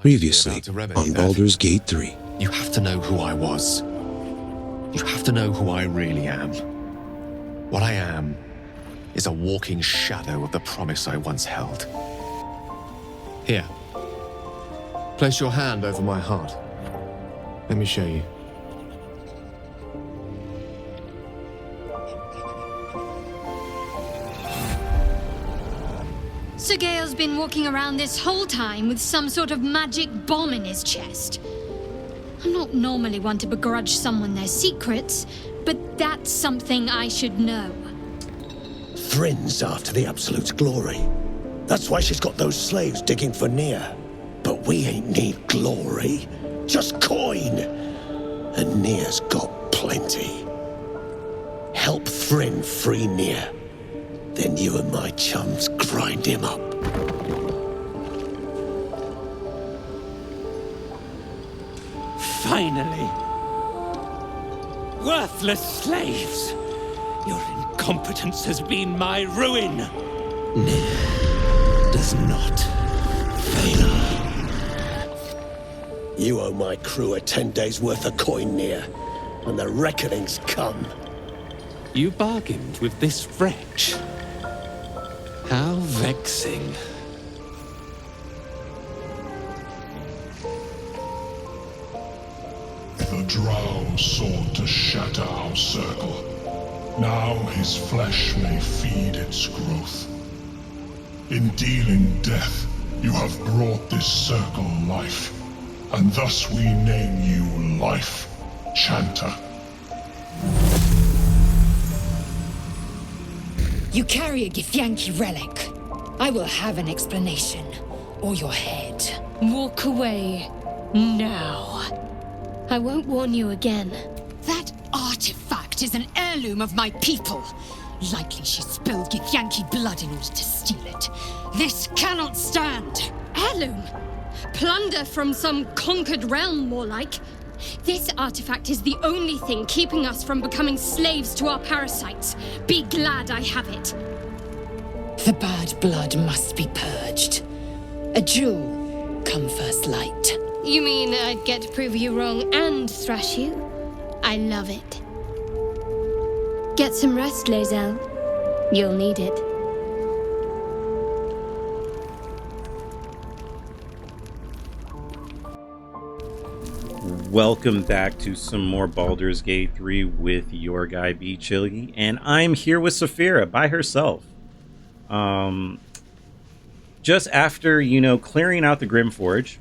Previously on Baldur's Gate 3. You have to know who I was. You have to know who I really am. What I am is a walking shadow of the promise I once held. Here. Place your hand over my heart. Let me show you. Sir Gale's been walking around this whole time with some sort of magic bomb in his chest. I'm not normally one to begrudge someone their secrets, but that's something I should know. Thrin's after the Absolute's glory. That's why she's got those slaves digging for Nere. But we ain't need glory, just coin. And Nere's got plenty. Help Thrin free Nere. Then you and my chums grind him up. Finally! Worthless slaves! Your incompetence has been my ruin! Nere does not fail. You owe my crew a 10 days' worth of coin, Nere, when the reckoning's come. You bargained with this wretch. How vexing. The drow sought to shatter our circle. Now his flesh may feed its growth. In dealing death, you have brought this circle life, and thus we name you Life, Chanter. You carry a Githyanki relic. I will have an explanation, or your head. Walk away, now. I won't warn you again. That artifact is an heirloom of my people. Likely she spilled Githyanki blood in order to steal it. This cannot stand. Heirloom? Plunder from some conquered realm, more like. This artifact is the only thing keeping us from becoming slaves to our parasites. Be glad I have it. The bad blood must be purged. A jewel come first light. You mean I'd get to prove you wrong and thrash you? I love it. Get some rest, Lae'zel. You'll need it. Welcome back to some more Baldur's Gate 3 with your guy B Chili, and I'm here with Sapphira by herself. Just after, clearing out the Grimforge,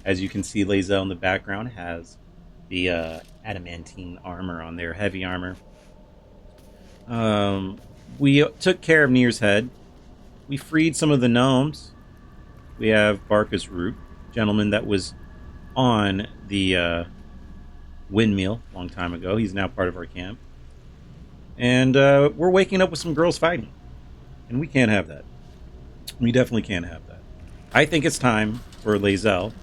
as you can see, Lae'zel in the background has the adamantine armor on there, heavy armor. We took care of Nere's head. We freed some of the gnomes. We have Barkus Root, gentleman that was on the windmill a long time ago. He's now part of our camp. And we're waking up with some girls fighting. And we can't have that. We definitely can't have that. I think it's time for Lae'zel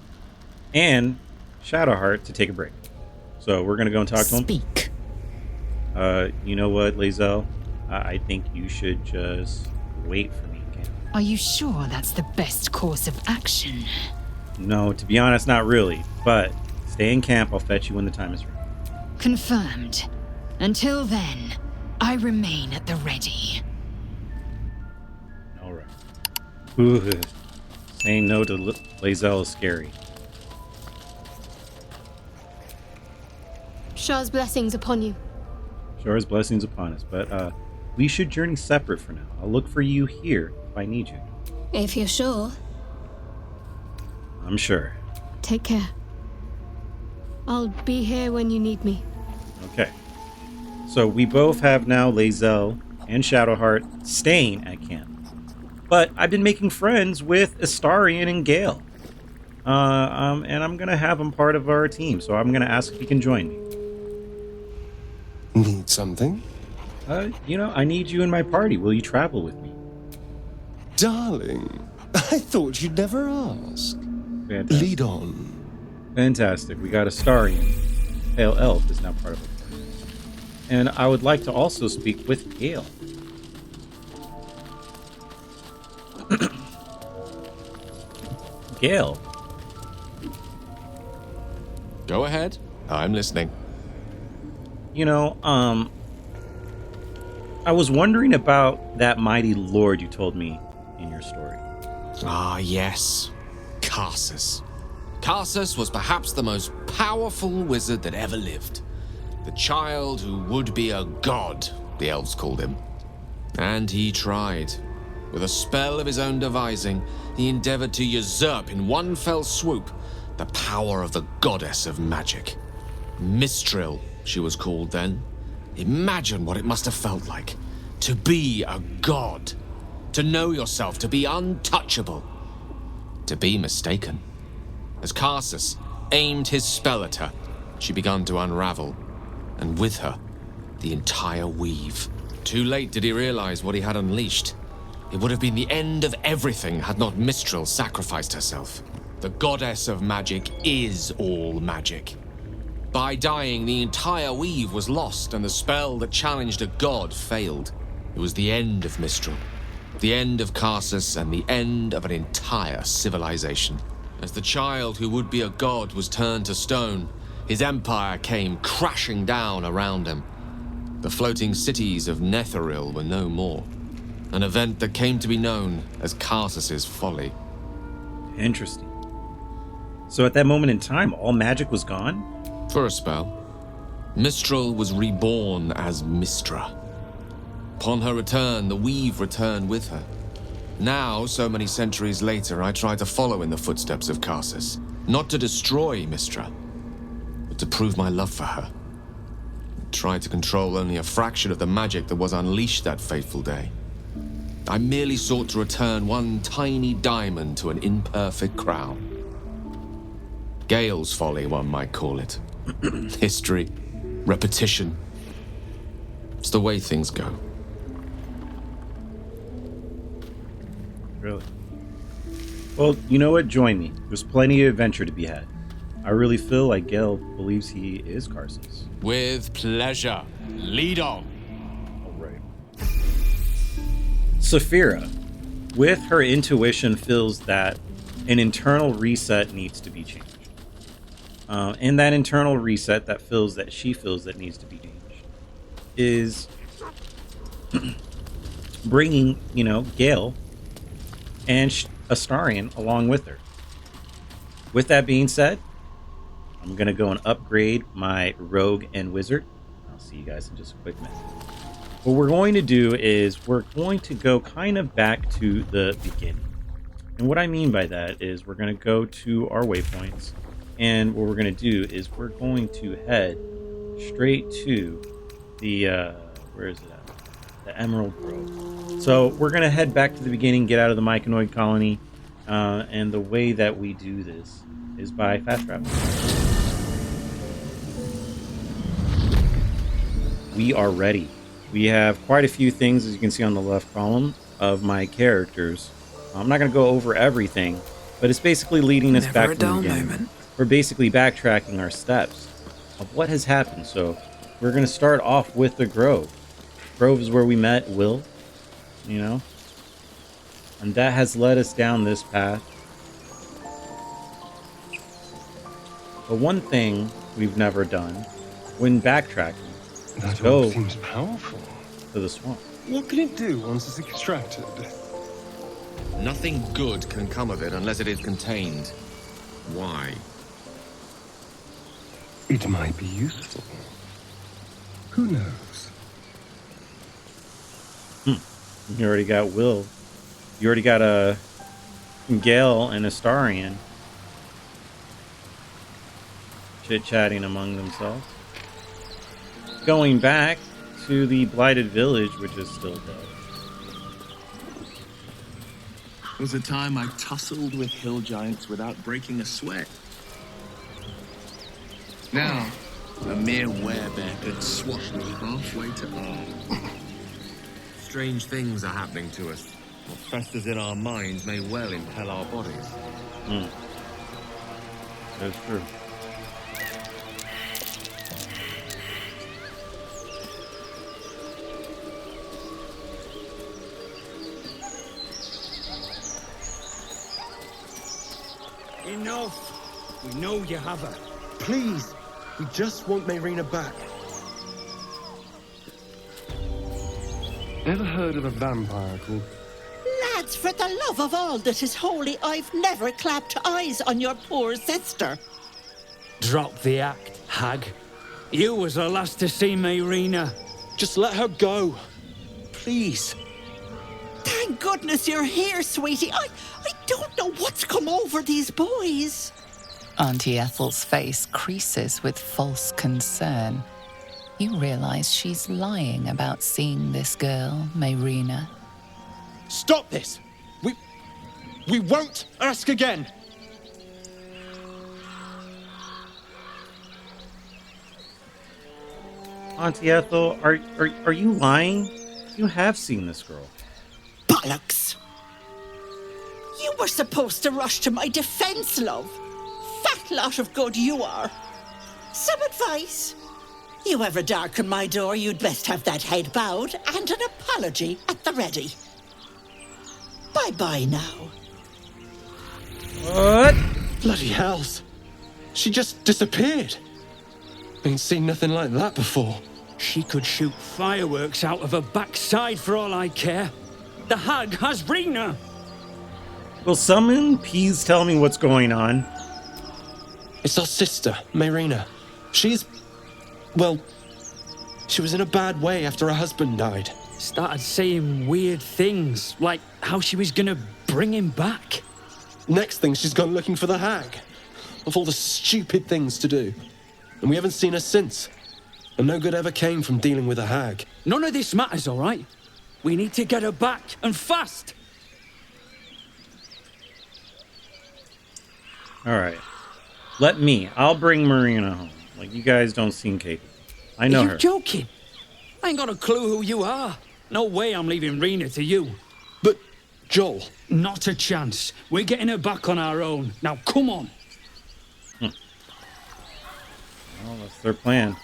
and Shadowheart to take a break. So we're going to go and talk to him. Speak. You know what, Lae'zel? I think you should just wait for me again. Are you sure that's the best course of action? No, to be honest, not really. But stay in camp. I'll fetch you when the time is right. Confirmed. Until then, I remain at the ready. All right. Ooh, saying no to Lae'zel is scary. Shah's blessings upon you. Shor's blessings upon us. But we should journey separate for now. I'll look for you here if I need you. If you're sure. I'm sure. Take care. I'll be here when you need me. Okay. So we both have now Lae'zel and Shadowheart staying at camp. But I've been making friends with Astarion and Gale. And I'm going to have them part of our team. So I'm going to ask if he can join me. Need something? I need you in my party. Will you travel with me? Darling, I thought you'd never ask. Fantastic. Lead on. Fantastic. We got Astarion. Pale Elf is now part of it. And I would like to also speak with Gale. Gale, Go ahead. I'm listening. You know, I was wondering about that mighty lord you told me in your story. Ah, yes. Karsus. Karsus was perhaps the most powerful wizard that ever lived. The child who would be a god, the elves called him. And he tried. With a spell of his own devising, he endeavored to usurp in one fell swoop the power of the goddess of magic. Mistral, she was called then. Imagine what it must have felt like to be a god, to know yourself, to be untouchable, to be mistaken. As Karsus aimed his spell at her, she began to unravel, and with her, the entire weave. Too late did he realize what he had unleashed. It would have been the end of everything had not Mistral sacrificed herself. The goddess of magic is all magic. By dying, the entire weave was lost, and the spell that challenged a god failed. It was the end of Mistral, the end of Karsus, and the end of an entire civilization. As the child who would be a god was turned to stone, his empire came crashing down around him. The floating cities of Netheril were no more. An event that came to be known as Karsus's folly. Interesting. So at that moment in time, all magic was gone? For a spell. Mistral was reborn as Mistra. Upon her return, the weave returned with her. Now, so many centuries later, I try to follow in the footsteps of Karsus. Not to destroy Mistra, but to prove my love for her. I tried to control only a fraction of the magic that was unleashed that fateful day. I merely sought to return one tiny diamond to an imperfect crown. Gale's folly, one might call it. History, repetition. It's the way things go. Really? Well, you know what? Join me. There's plenty of adventure to be had. I really feel like Gale believes he is Karsus. With pleasure. Lead on. All right. Sapphira, with her intuition, feels that an internal reset needs to be changed. And that internal reset that she feels that needs to be changed is bringing, Gale and Astarion along with her. With that being said, I'm going to go and upgrade my rogue and wizard. I'll see you guys in just a quick minute. What we're going to do is we're going to go kind of back to the beginning. And what I mean by that is we're going to go to our waypoints. And what we're going to do is we're going to head straight to the, where is it at? The Emerald Grove. So we're going to head back to the beginning, get out of the Myconid colony. And the way that we do this is by fast travel. We are ready. We have quite a few things, as you can see on the left column, of my characters. I'm not going to go over everything, but it's basically leading us back to the beginning. We're basically backtracking our steps of what has happened. So we're going to start off with the Grove. Grove is where we met Will, and that has led us down this path. But one thing we've never done when backtracking is go seems powerful. to the swamp. What can it do once it's extracted? Nothing good can come of it unless it is contained. Why? It might be useful. Who knows? You already got Will. You already got Gale and Astarion chit-chatting among themselves. Going back to the blighted village, which is still dead. There was a time I tussled with hill giants without breaking a sweat. Now, a mere werebear could swash me halfway to arm. Strange things are happening to us. What festers in our minds may well impel our bodies. That's true. Enough! We know you have her. Please, we just want Mayrina back. Ever heard of a vampire called... Lads, for the love of all that is holy, I've never clapped eyes on your poor sister. Drop the act, hag. You was the last to see Mayrina. Just let her go. Please. Thank goodness you're here, sweetie. I don't know what's come over these boys. Auntie Ethel's face creases with false concern. You realize she's lying about seeing this girl, Mayrina. Stop this! We won't ask again! Auntie Ethel, are you lying? You have seen this girl. Bollocks! You were supposed to rush to my defense, love. Fat lot of good you are. Some advice? You ever darken my door, you'd best have that head bowed and an apology at the ready. Bye-bye now. What? Bloody hells. She just disappeared. Ain't seen nothing like that before. She could shoot fireworks out of her backside for all I care. The hag has Rina. Will someone please tell me what's going on? It's our sister, Mayrina. She's... well... she was in a bad way after her husband died. Started saying weird things, like how she was gonna bring him back. Next thing, she's gone looking for the hag. Of all the stupid things to do. And we haven't seen her since. And no good ever came from dealing with a hag. None of this matters, all right? We need to get her back, and fast! Alright. I'll bring Mayrina home. Like, you guys don't seem capable. I know her. Are you joking? I ain't got a clue who you are. No way I'm leaving Rina to you. But, Joel... Not a chance. We're getting her back on our own. Now, come on. Well, that's their plan.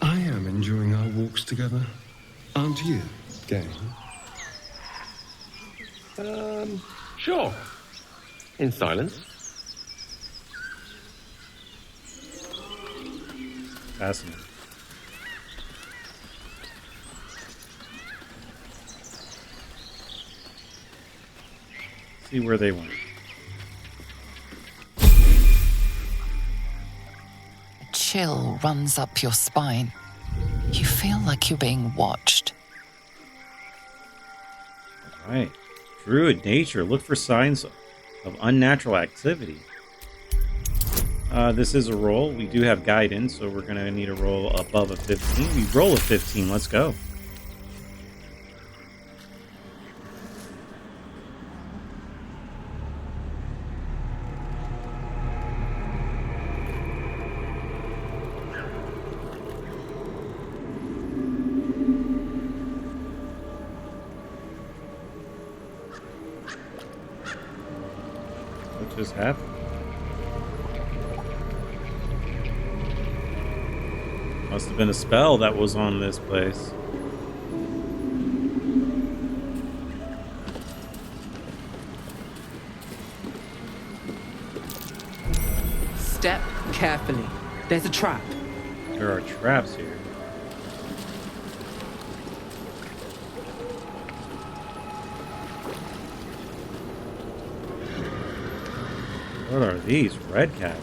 I am enjoying our walks together. Aren't you, Gale? Sure. In silence. Fascinating. See where they went. A chill runs up your spine. You feel like you're being watched. Right. Druid nature. Look for signs of unnatural activity. This is a roll. We do have guidance, so we're going to need a roll above a 15. We roll a 15. Let's go. What just happened? Must have been a spell that was on this place. Step carefully. There's a trap. There are traps here. What are these? Red caps?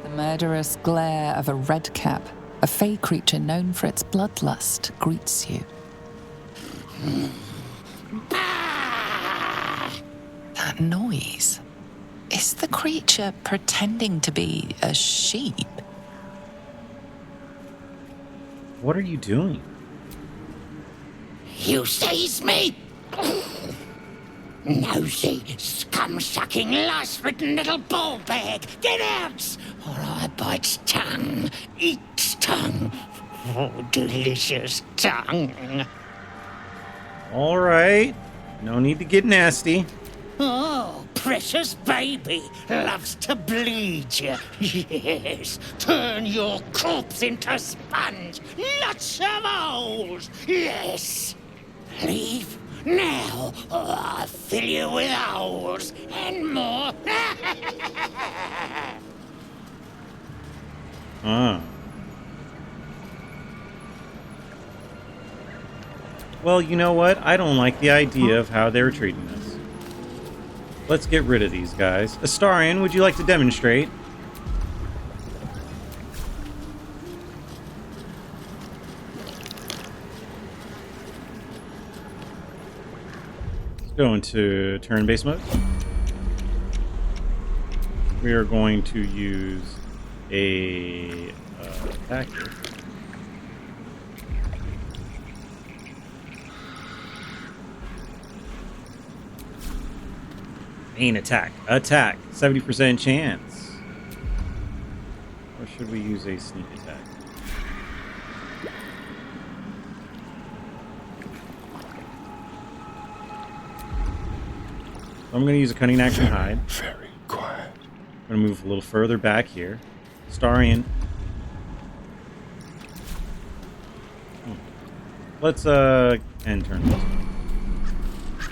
The murderous glare of a redcap, a fey creature known for its bloodlust, greets you. That noise. Is the creature pretending to be a sheep? What are you doing? You seize me! Nosy, scum-sucking, lice-ridden little ball bag! Get out! Or I bite tongue, eat tongue. Oh, delicious tongue. All right. No need to get nasty. Oh, precious baby loves to bleed you. Yes, turn your corpse into sponge. Lots of holes. Yes. Leave now, or I'll fill you with holes and more. Ah. Well, you know what? I don't like the idea of how they're treating us. Let's get rid of these guys. Astarion, would you like to demonstrate? Let's go into turn-based mode. We are going to use a attack here. Main attack. Attack. 70% chance. Or should we use a sneak attack? I'm going to use a cunning action hide. Very quiet. I'm going to move a little further back here. Astarion. Let's end turn.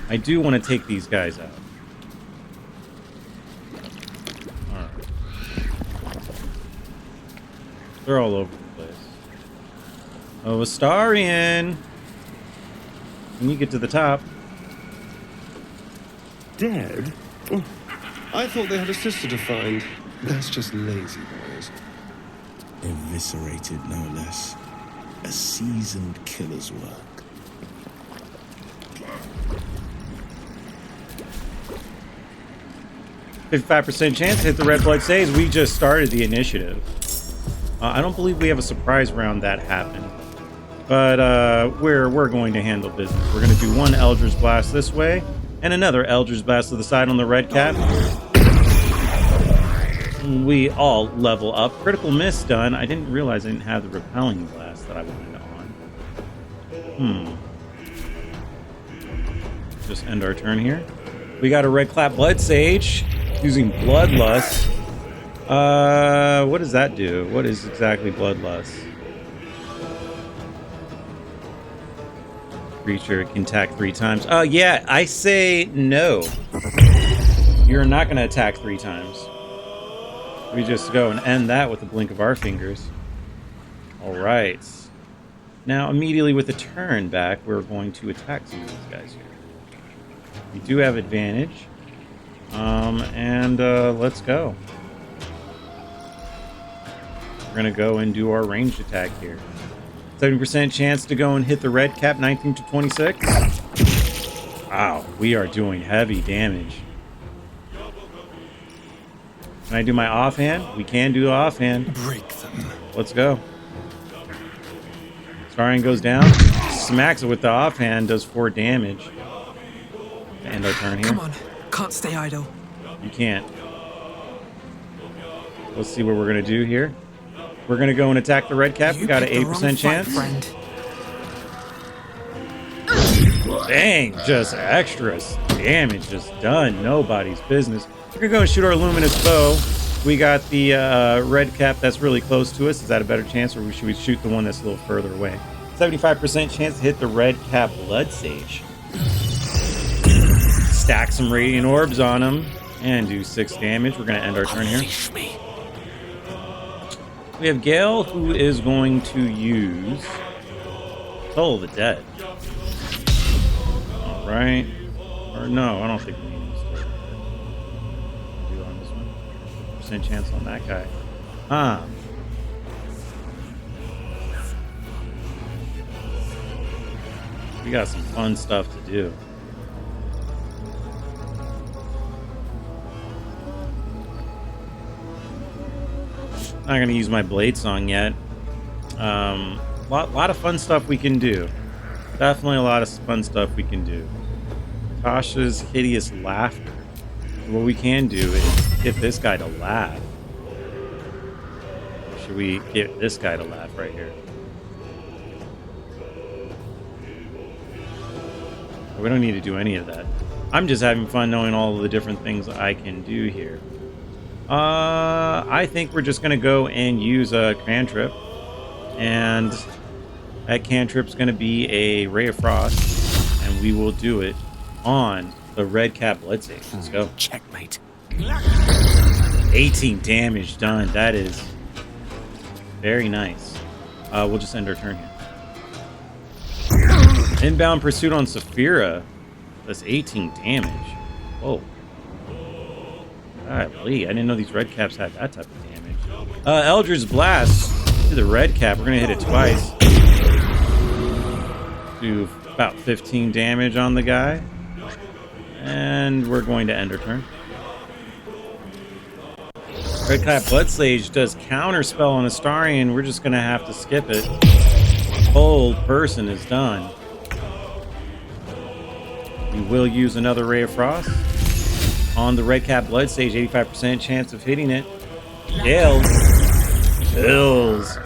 I do want to take these guys out. Alright. They're all over the place. Oh, Astarion! When you get to the top. Dead? Oh, I thought they had a sister to find. That's just lazy boys. Eviscerated, no less. A seasoned killer's work. %5 chance to hit the red blood saves. We just started the initiative. I don't believe we have a surprise round that happened. But we're going to handle business. We're going to do one Eldritch Blast this way, and another Eldritch Blast to the side on the red cap. We all level up. Critical miss done. I didn't realize I didn't have the repelling blast that I wanted on. Just end our turn here. We got a red clap blood sage using bloodlust. What does that do? What is exactly bloodlust? Creature can attack 3 times. Yeah, I say no. You're not going to attack 3 times. We just go and end that with a blink of our fingers. All right. Now, immediately with the turn back, we're going to attack some of these guys here. We do have advantage. Let's go. We're going to go and do our ranged attack here. 70% chance to go and hit the red cap, 19 to 26. Wow, we are doing heavy damage. Can I do my offhand? We can do offhand. Break them. Let's go. Astarion goes down, smacks it with the offhand, does 4 damage. End our turn here. Come on, can't stay idle. You can't. Let's see what we're gonna do here. We're gonna go and attack the red cap. We got an 8% chance. Dang, just extra damage just done. Nobody's business. We're gonna go and shoot our luminous bow. We got the red cap that's really close to us. Is that a better chance, or should we shoot the one that's a little further away? 75% chance to hit the red cap blood sage. Stack some radiant orbs on him and do 6 damage. We're gonna end our turn here. We have Gale, who is going to use Toll of the Dead. All right. Or no, I don't think we need to use Toll of the Dead. Do on this one. 50% chance on that guy. We got some fun stuff to do. Not gonna use my blade song yet. Lot of fun stuff we can do. Definitely a lot of fun stuff we can do. Tasha's hideous laughter. What we can do is get this guy to laugh. Or should we get this guy to laugh right here? We don't need to do any of that. I'm just having fun knowing all of the different things I can do here. I think we're just going to go and use a cantrip. And that cantrip's going to be a Ray of Frost. And we will do it on the red cap blood sage. Let's go. Checkmate. 18 damage done. That is Very nice. We'll just end our turn here. Inbound pursuit on Sapphira. That's 18 damage. Whoa. Golly, I didn't know these red caps had that type of damage. Eldritch Blast to the red cap. We're going to hit it twice. Do about 15 damage on the guy. And we're going to end our turn. Red cap Blood Sage does counter spell on Astarion. We're just going to have to skip it. Whole person is done. We will use another Ray of Frost on the red cap Blood Sage. 85% chance of hitting it. Gale kills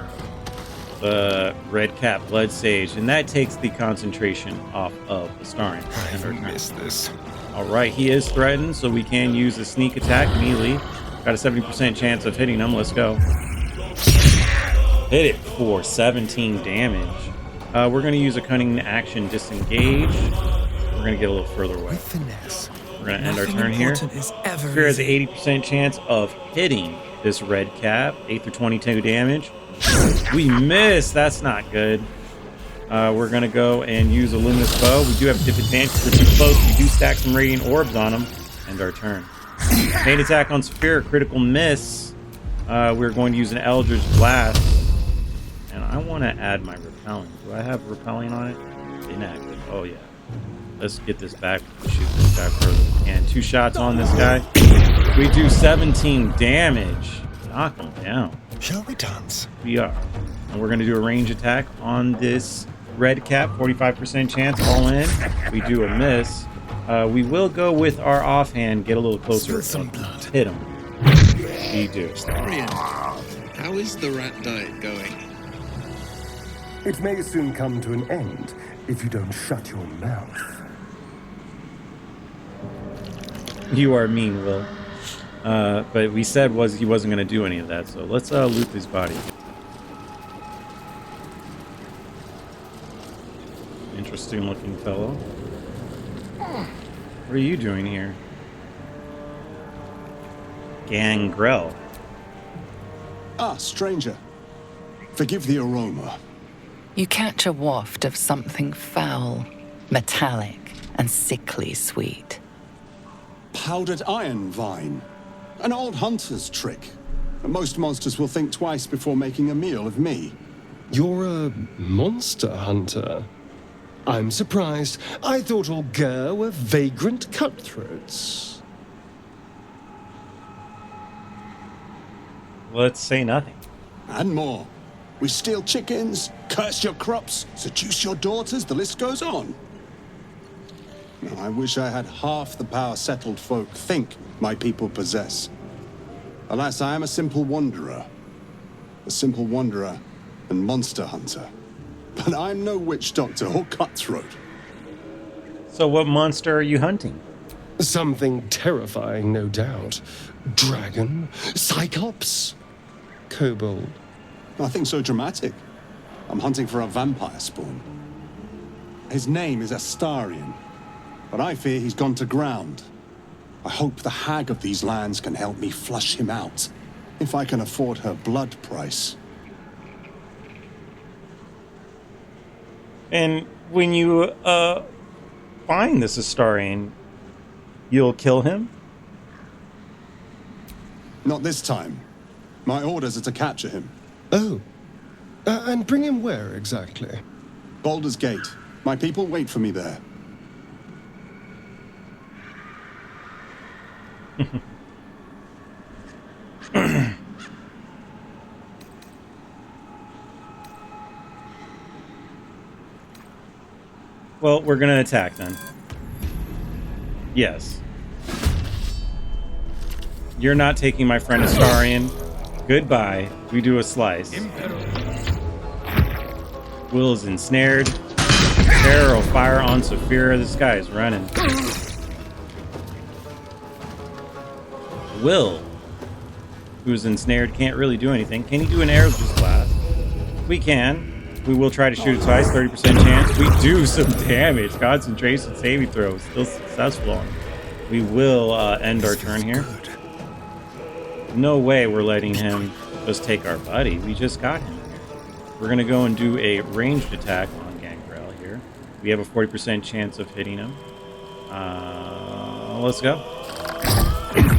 the red cap Blood Sage, and that takes the concentration off of Astarion. I missed this. All right, he is threatened, so we can use a sneak attack melee. Got a 70% chance of hitting him. Let's go. Hit it for 17 damage. We're going to use a cunning action disengage. We're going to get a little further away. With finesse. We're going to end our turn here. Sapphira has an 80% chance of hitting this red cap. 8 through 22 damage. We miss. That's not good. We're going to go and use a luminous bow. We do have disadvantage. We're too close. We do stack some radiant orbs on them. End our turn. Main attack on Sapphira. Critical miss. We're going to use an Eldritch Blast. And I want to add my repelling. Do I have repelling on it? Inactive. Oh, yeah. Let's get this back. Shoot this guy further. And 2 shots on this guy. We do 17 damage. Knock him down. Shall we dance? We are. And we're going to do a range attack on this red cap. 45% chance. All in. We do a miss. We will go with our offhand. Get a little closer. Some blood. Hit him. We do. Astarion, how is the rat diet going? It may soon come to an end if you don't shut your mouth. You are mean, Will. But we said he wasn't going to do any of that, so let's loot his body. Interesting looking fellow. What are you doing here? Gandrel. Ah, stranger. Forgive the aroma. You catch a waft of something foul, metallic, and sickly sweet. Powdered iron vine. An old hunter's trick. Most monsters will think twice before making a meal of me. You're a monster hunter. I'm surprised. I thought all Ger were vagrant cutthroats. Let's say nothing. And more. We steal chickens, curse your crops, seduce your daughters, the list goes on. I wish I had half the power settled folk think my people possess. Alas, I am a simple wanderer. A simple wanderer and monster hunter. But I'm no witch doctor or cutthroat. So what monster are you hunting? Something terrifying, no doubt. Dragon? Cyclops? Kobold? Nothing so dramatic. I'm hunting for a vampire spawn. His name is Astarion, but I fear he's gone to ground. I hope the hag of these lands can help me flush him out, if I can afford her blood price. And when you find this Astarion, you'll kill him? Not this time. My orders are to capture him. Oh. And bring him where exactly? Baldur's Gate. My people wait for me there. Well, we're gonna attack then. Yes. You're not taking my friend Astarion. Goodbye. We do a slice. Will is ensnared. Arrow fire on Sapphira. This guy is running. Will, who's ensnared, can't really do anything. Can he do an arrow just blast? We can. We will try to shoot it twice. 30% chance. We do some damage. Concentration saving throw. Still successful. We will end our turn here. No way we're letting him just take our buddy. We just got him here. We're going to go and do a ranged attack on Gandrel here. We have a 40% chance of hitting him. Let's go.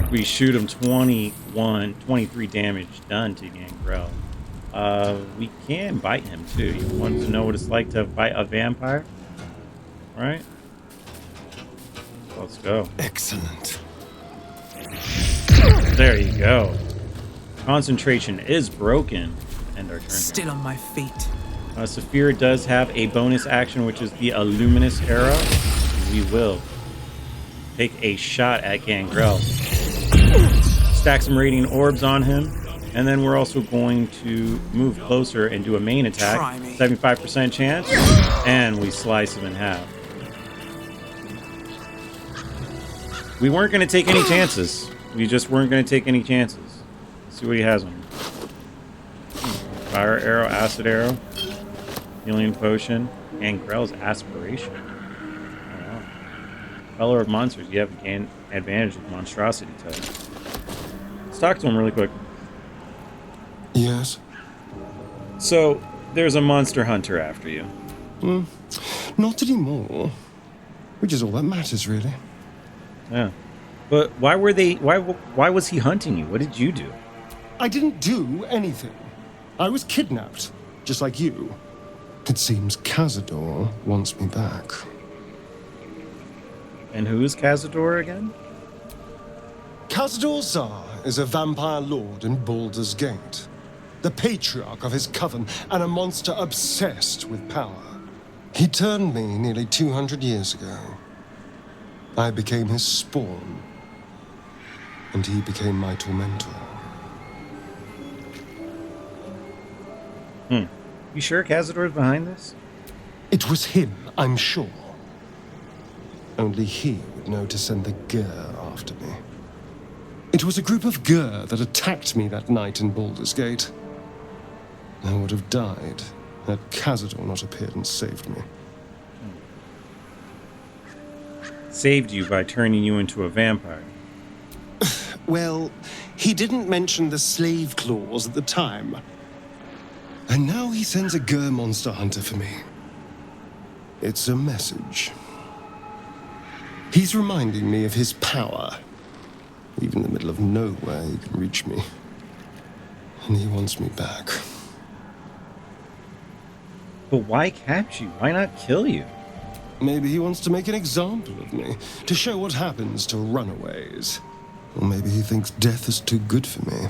We shoot him 23 damage done to Gandrel. We can bite him too. You want to know what it's like to bite a vampire? Right? Let's go. Excellent. There you go. Concentration is broken. End our turn. Still on my feet. Sapphira does have a bonus action, which is the Illuminous Arrow. We will take a shot at Gandrel. Stack some Radiant Orbs on him. And then we're also going to move closer and do a main attack. 75% chance. And we slice him in half. We weren't going to take any chances. We just weren't going to take any chances. Let's see what he has on him. Fire Arrow, Acid Arrow, Healing Potion, and Grell's Aspiration. Oh, wow. Color of Monsters. You have gained advantage with Monstrosity type. Let's talk to him really quick. Yes? So, there's a monster hunter after you. Not anymore. Which is all that matters, really. Yeah. But why was he hunting you? What did you do? I didn't do anything. I was kidnapped, just like you. It seems Cazador wants me back. And who is Cazador again? Cazador Zar is a vampire lord in Baldur's Gate. The patriarch of his coven, and a monster obsessed with power. He turned me nearly 200 years ago. I became his spawn, and he became my tormentor. You sure Cazador's behind this? It was him, I'm sure. Only he would know to send the Gur after me. It was a group of Gur that attacked me that night in Baldur's Gate. I would have died had Cazador not appeared and saved me. Saved you by turning you into a vampire. Well, he didn't mention the slave clause at the time. And now he sends a Gur monster hunter for me. It's a message. He's reminding me of his power. Even in the middle of nowhere, he can reach me. And he wants me back. But why catch you? Why not kill you? Maybe he wants to make an example of me, to show what happens to runaways. Or maybe he thinks death is too good for me.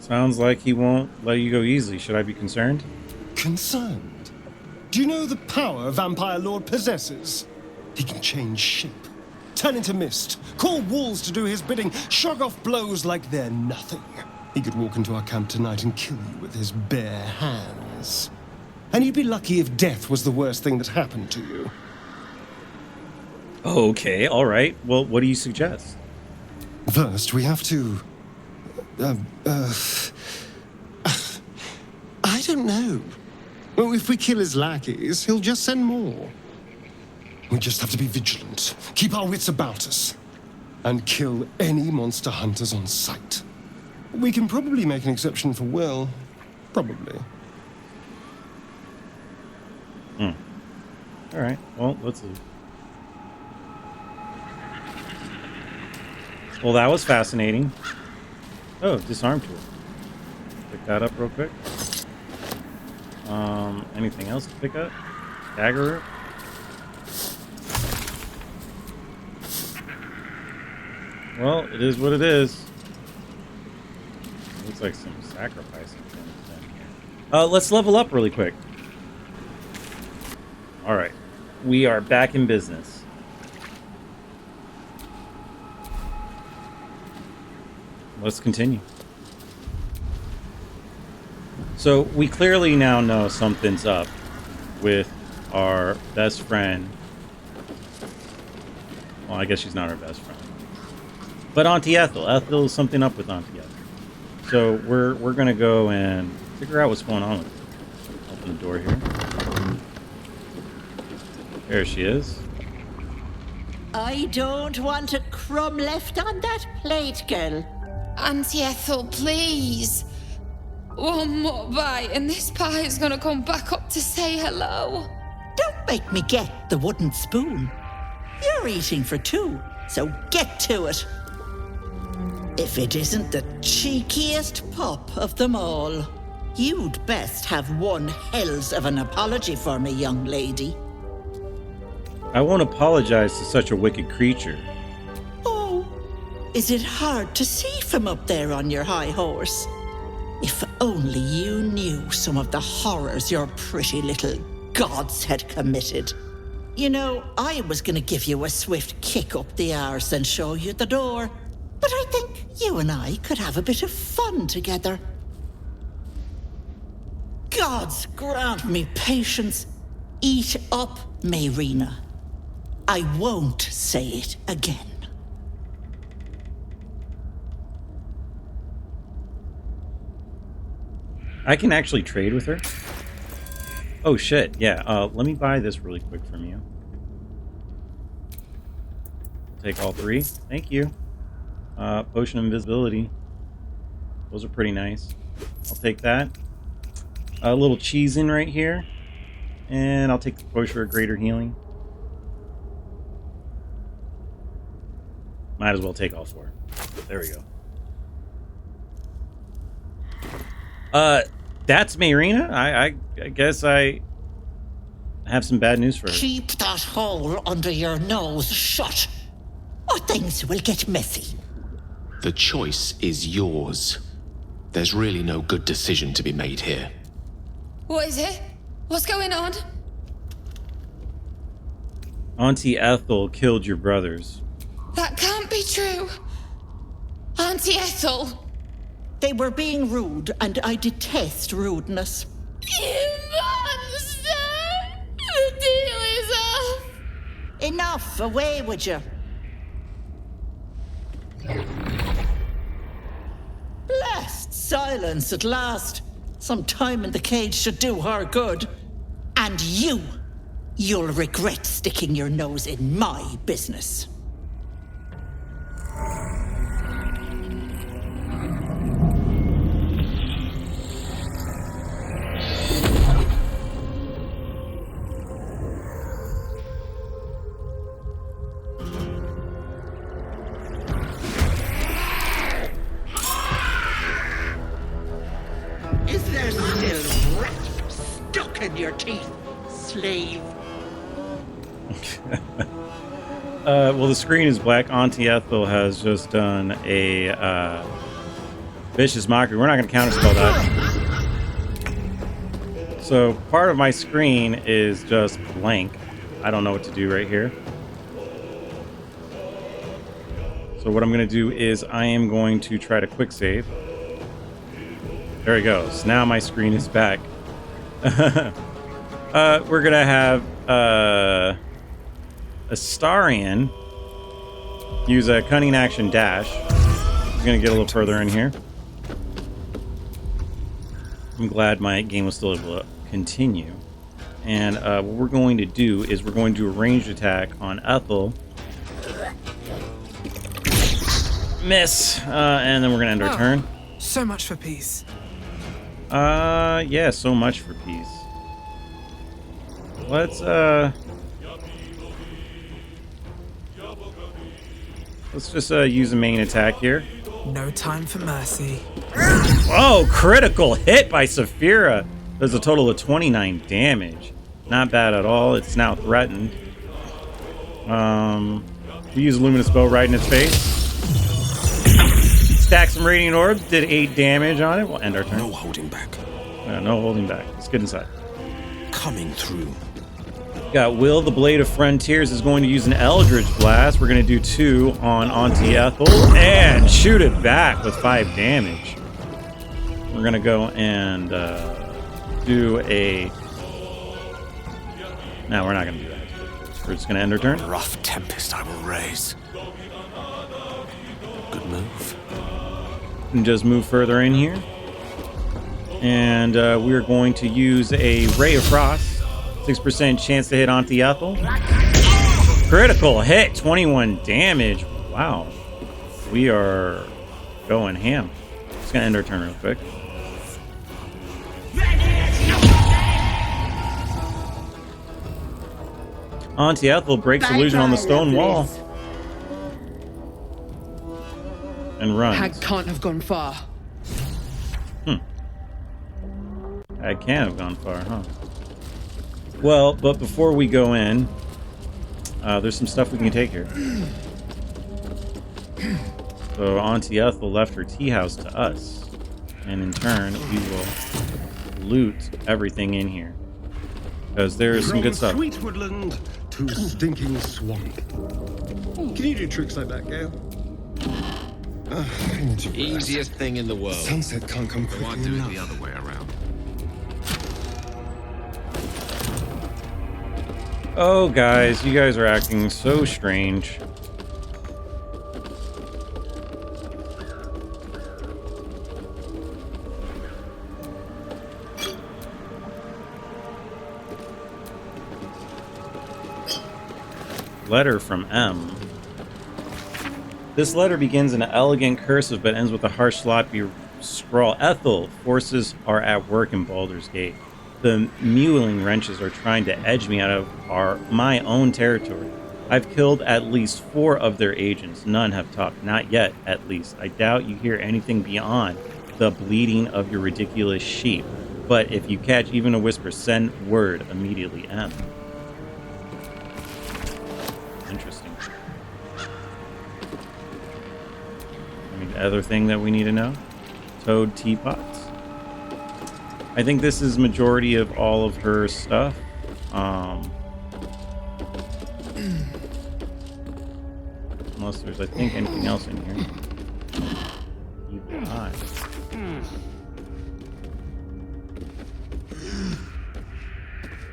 Sounds like he won't let you go easily. Should I be concerned? Concerned? Do you know the power Vampire Lord possesses? He can change shape, turn into mist, call walls to do his bidding, shrug off blows like they're nothing. He could walk into our camp tonight and kill you with his bare hands. And you'd be lucky if death was the worst thing that happened to you. Okay, all right. Well, what do you suggest? First, we have to... I don't know. Well, if we kill his lackeys, he'll just send more. We just have to be vigilant, keep our wits about us, and kill any monster hunters on sight. We can probably make an exception for Will. Probably. All right. Well, let's leave. Well, that was fascinating. Oh, disarm tool. Pick that up real quick. Anything else to pick up? Dagger root? Well, it is what it is. Looks like some sacrificing things down here. Let's level up really quick. Alright. We are back in business. Let's continue. So, we clearly now know something's up with our best friend. Well, I guess she's not our best friend. But Auntie Ethel. Ethel is something up with Auntie Ethel. So, we're going to go and figure out what's going on with her. Open the door here. There she is. I don't want a crumb left on that plate, girl. Auntie Ethel, please. One more bite and this pie is gonna come back up to say hello. Don't make me get the wooden spoon. You're eating for two, so get to it. If it isn't the cheekiest pup of them all, you'd best have one hells of an apology for me, young lady. I won't apologize to such a wicked creature. Oh, is it hard to see from up there on your high horse? If only you knew some of the horrors your pretty little gods had committed. You know, I was going to give you a swift kick up the arse and show you the door, but I think you and I could have a bit of fun together. Gods grant me patience. Eat up, Mayrina. I won't say it again. I can actually trade with her. Oh shit, yeah. Let me buy this really quick from you. Take all three. Thank you. Potion of invisibility. Those are pretty nice. I'll take that. A little cheese in right here. And I'll take the potion of greater healing. Might as well take all four. There we go. That's Mayrina? I guess I have some bad news for her. Keep that hole under your nose shut, or things will get messy. The choice is yours. There's really no good decision to be made here. What is it? What's going on? Auntie Ethel killed your brothers. That can't be true. Auntie Ethel. They were being rude, and I detest rudeness. You monster! The deal is off! Enough, away with you. Blessed silence at last. Some time in the cage should do her good. And you'll regret sticking your nose in my business. Is there still rasp stuck in your teeth, slave? Well, the screen is black. Auntie Ethel has just done a vicious mockery. We're not going to counterspell that. So part of my screen is just blank. I don't know what to do right here. So what I'm going to do is I am going to try to quick save. There it goes. Now my screen is back. We're going to have Astarion use a cunning action dash. He's going to get a little further in here. I'm glad my game was still able to continue. And what we're going to do is we're going to do a ranged attack on Ethel. Miss. And then we're going to end our turn. So much for peace. Yeah, so much for peace. Let's just use a main attack here. No time for mercy. Oh, critical hit by Sapphira. Does a total of 29 damage. Not bad at all. It's now threatened. We use Luminous Bow right in its face. Stack some Radiant Orbs. Did 8 damage on it. We'll end our turn. No holding back. No holding back. Let's get inside. Coming through. Got Will, the Blade of Frontiers, is going to use an Eldritch Blast. We're going to do 2 on Auntie Ethel and shoot it back with 5 damage. We're going to go and do a... No, we're not going to do that. We're just going to end our turn. Rough tempest I will raise. Good move. And just move further in here. And we're going to use a Ray of Frost. 6% chance to hit Auntie Ethel. Critical hit, 21 damage. Wow. We are going ham. Just gonna end our turn real quick. Auntie Ethel breaks illusion on the stone wall and runs. Hag can't have gone far. I can't have gone far, huh? Well, but before we go in, there's some stuff we can take here. So Auntie Ethel left her tea house to us, and in turn, we will loot everything in here. Because there's some good stuff. Sweet woodland to stinking swamp. Can you do tricks like that, Gale? Easiest thing in the world. Sunset can't come quickly Why do it enough. the other way around? Oh, guys, you guys are acting so strange. Letter from M. This letter begins in an elegant cursive but ends with a harsh, sloppy scrawl. Ethel, forces are at work in Baldur's Gate. The mewling wrenches are trying to edge me out of my own territory. I've killed at least 4 of their agents. None have talked. Not yet, at least. I doubt you hear anything beyond the bleating of your ridiculous sheep. But if you catch even a whisper, send word immediately. M. Interesting. Any other thing that we need to know? Toad teapots. I think this is majority of all of her stuff. Unless there's, I think, anything else in here. Evil eye.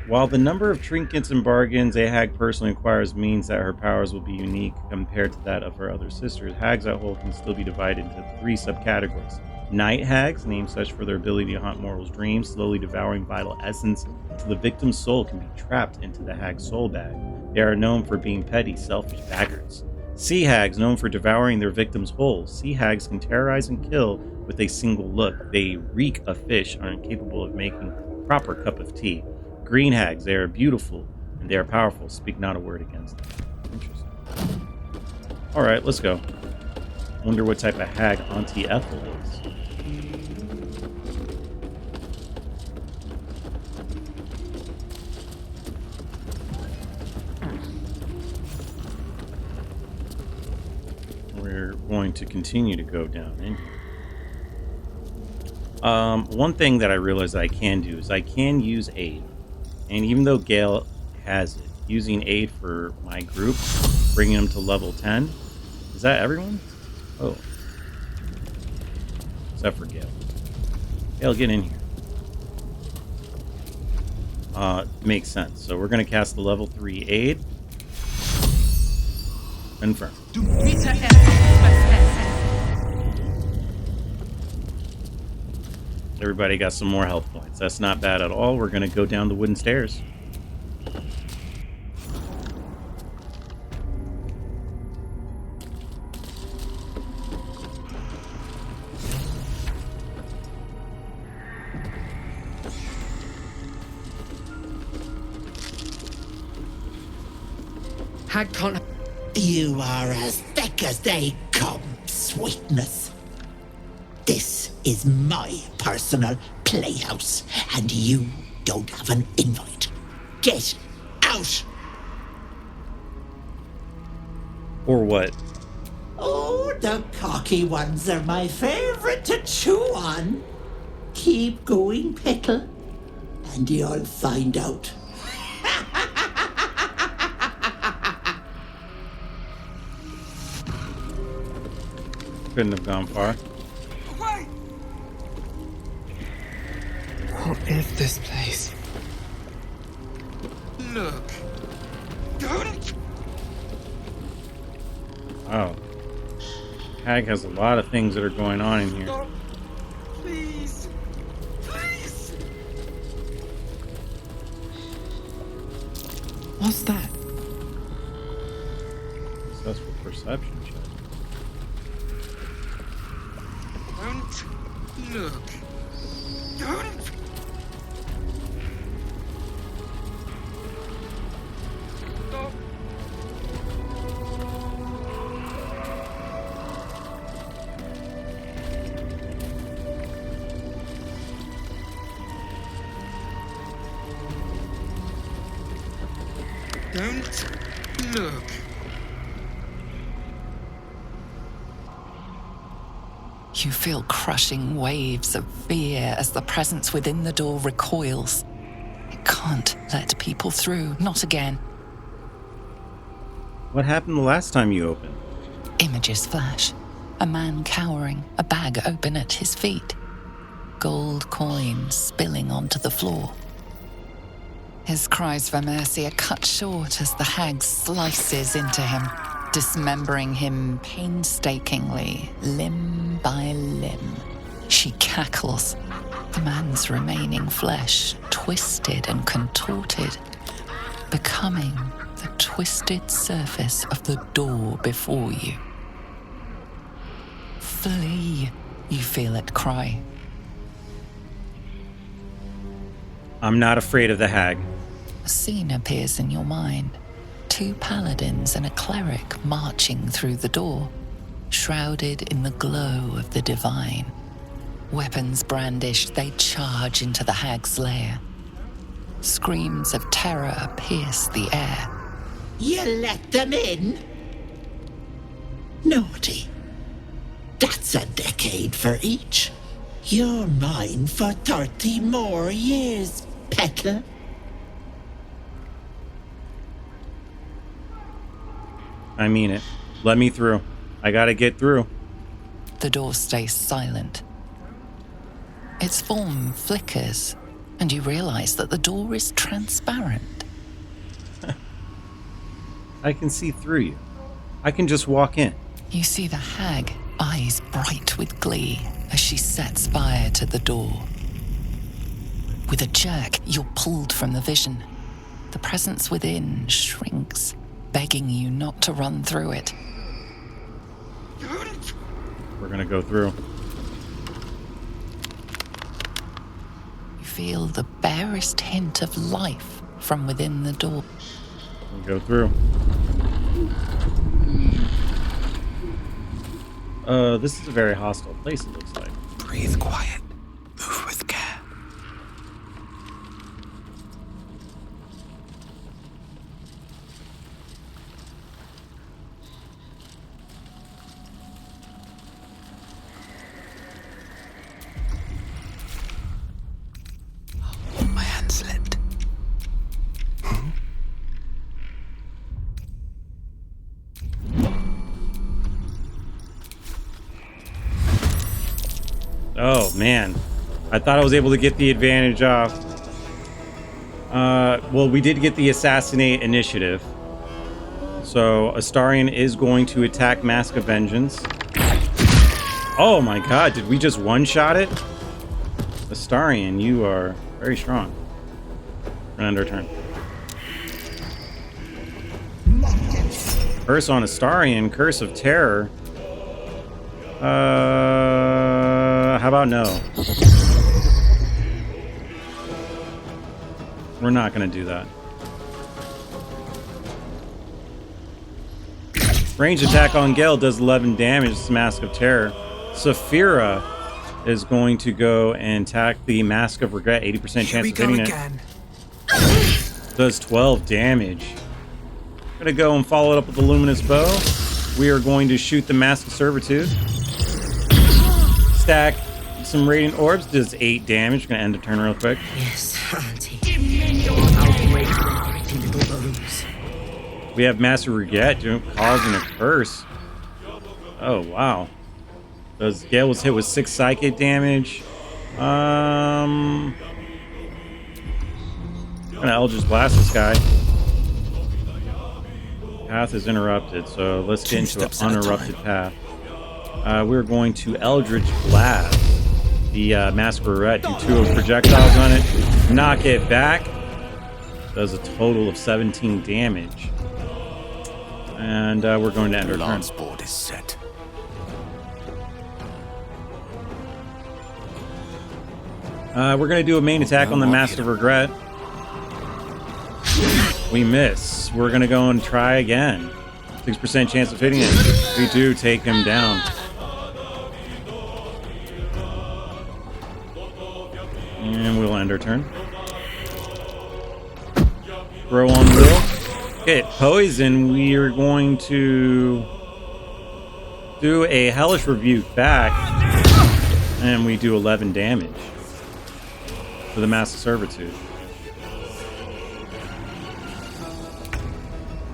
While the number of trinkets and bargains a hag personally acquires means that her powers will be unique compared to that of her other sisters, hags at whole can still be divided into 3 subcategories. Night hags, named such for their ability to haunt mortals' dreams, slowly devouring vital essence until the victim's soul can be trapped into the hag's soul bag. They are known for being petty, selfish baggards. Sea hags, known for devouring their victims whole. Sea hags can terrorize and kill with a single look. They reek of fish, are incapable of making a proper cup of tea. Green hags, they are beautiful and they are powerful. Speak not a word against them. Interesting. Alright, let's go. Wonder what type of hag Auntie Ethel is. We're going to continue to go down in here. One thing that I realized that I can do is I can use aid. And even though Gale has it, using aid for my group, bringing them to level 10. Is that everyone? Oh. Except for Gale. Gale, get in here. Makes sense. So we're going to cast the level 3 aid. Confirm. Everybody got some more health points. That's not bad at all. We're going to go down the wooden stairs. Hag can't. You are as thick as they come, sweetness. This is my personal playhouse, and you don't have an invite. Get out! Or what? Oh, the cocky ones are my favorite to chew on. Keep going, Pickle, and you'll find out. Couldn't have gone far. What is this place? Look. Don't. Oh. Hag has a lot of things that are going on in here. Stop. Please. Please. What's that? Perception check. Don't look. Don't. Stop. Don't look. You feel crushing waves of fear as the presence within the door recoils. It can't let people through, not again. What happened the last time you opened? Images flash. A man cowering, a bag open at his feet. Gold coins spilling onto the floor. His cries for mercy are cut short as the hag slices into him, dismembering him painstakingly, limb by limb. She cackles, the man's remaining flesh twisted and contorted, becoming the twisted surface of the door before you. Flee, you feel it cry. I'm not afraid of the hag. A scene appears in your mind. 2 paladins and a cleric marching through the door, shrouded in the glow of the divine. Weapons brandished, they charge into the hag's lair. Screams of terror pierce the air. You let them in? Naughty. That's a decade for each. You're mine for 30 more years, peddler. I mean it. Let me through. I gotta get through. The door stays silent. Its form flickers, and you realize that the door is transparent. I can see through you. I can just walk in. You see the hag, eyes bright with glee, as she sets fire to the door. With a jerk, you're pulled from the vision. The presence within shrinks, begging you not to run through it. We're gonna go through. You feel the barest hint of life from within the door. We'll go through. This is a very hostile place, it looks like. Breathe quiet. Move with care. My hand slipped. Oh, man. I thought I was able to get the advantage off. Well, we did get the assassinate initiative. So, Astarion is going to attack Mask of Vengeance. Oh my god, did we just one-shot it? Astarion, you are very strong. We're gonna end our turn. Curse on Astarion, Curse of Terror. How about no? We're not gonna do that. Range attack on Gale does 11 damage. It's Mask of Terror. Sapphira is going to go and attack the Mask of Regret. 80% chance of hitting it. Does 12 damage. Gonna go and follow it up with the Luminous Bow. We are going to shoot the Mask of Servitude. Stack some Radiant Orbs. Does 8 damage. Gonna end the turn real quick. Yes, Auntie. I'll break your pretty little bones. We have Master Regret causing a curse. Oh, wow. Does Gale was hit with 6 psychic damage. I'm gonna Eldritch Blast this guy. Path is interrupted, so let's get into an uninterrupted path. We're going to Eldritch Blast the Mask of Regret. Do 2 of projectiles on it. Knock it back. Does a total of 17 damage. And we're going to end our turn. Lance board is set. We're going to do a main attack on the Master of Regret. We miss. We're going to go and try again. 6% chance of hitting him. We do take him down. And we'll end our turn. Throw on Will. Okay, poison. We are going to do a Hellish Rebuke back. And we do 11 damage for the Mass of Servitude.